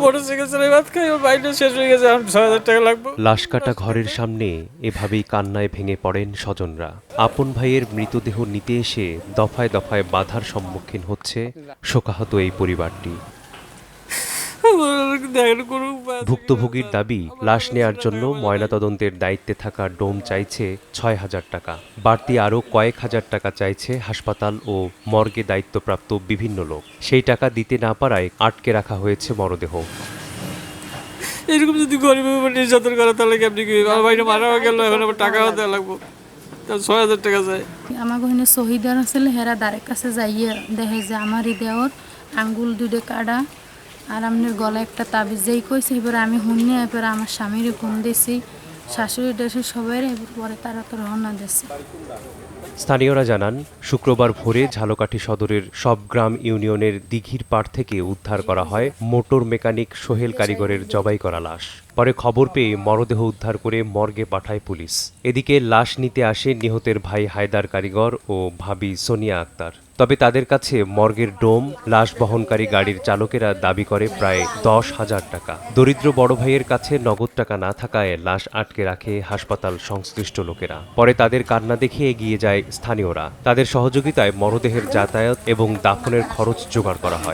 Motorcycle ভাত খাই, ওর বাইরে শেষ হয়ে গেছে, আমার ৬,০০০ টাকা লাগবে। লাশ কাটা ঘরের সামনে এভাবেই কান্নায় ভেঙে পড়েন স্বজনরা। আপন ভাইয়ের মৃতদেহ নিতে এসে দফায় দফায় বাধার সম্মুখীন হচ্ছে শোকাহত এই পরিবারটি। ভুক্তভোগীর দাবি, লাশ নেয়ার জন্য ময়নাতদন্তের দায়িত্বে থাকা ডোম চাইছে ৬,০০০ টাকা। বাড়তি আরও কয়েক হাজার টাকা চাইছে হাসপাতাল ও মর্গে দায়িত্বপ্রাপ্ত বিভিন্ন লোক। সেই টাকা দিতে না পারায় আটকে রাখা হয়েছে মরদেহ। এরকম যদি গরিবের উপর নির্যাতন করে তাহলে কেমনি কি? আমার ভাইটা মারা গেল, এখন আবার টাকাও দেওয়া লাগবো, তার ৬,০০০ টাকা চাই। আমার ওখানে শহীদার আছিল, হেরা দ্বারের কাছে যাইয়ে দেখে যে আমারই দেওয়ার আঙ্গুল দুটো কাটা আর আপনার গলায় একটা তাবিজ যেই কইছে। এবারে আমি শুনি, এবারে আমার স্বামীরও ফোন দিয়েছি, শাশুড়ি টাশুড়ি সবাই, এবার পরে তারা তো রওনা দিচ্ছে। স্থানীয়রা জানান, শুক্রবার ভোরে ঝালকাঠি সদরের সবগ্রাম ইউনিয়নের দিঘির পাড় থেকে উদ্ধার করা হয় মোটর মেকানিক সোহেল কারিগরের জবাই করা লাশ। পরে খবর পেয়ে মরদেহ উদ্ধার করে মর্গে পাঠায় পুলিশ। এদিকে লাশ নিতে আসে নিহতের ভাই হায়দার কারিগর ও ভাবি সোনিয়া আক্তার। তবে তাদের কাছে মর্গের ডোম, লাশ বহনকারী গাড়ির চালকেরা দাবি করে প্রায় ১০,০০০ টাকা। দরিদ্র বড় ভাইয়ের কাছে নগদ টাকা না থাকায় লাশ আটকে রাখে হাসপাতাল সংশ্লিষ্ট লোকেরা। পরে তাদের কান্না দেখে এগিয়ে যায় স্থানীয়রা। তাদের সহযোগিতায় মরদেহের যাতায়াত এবং দাফনের খরচ জোগাড় করা হয়।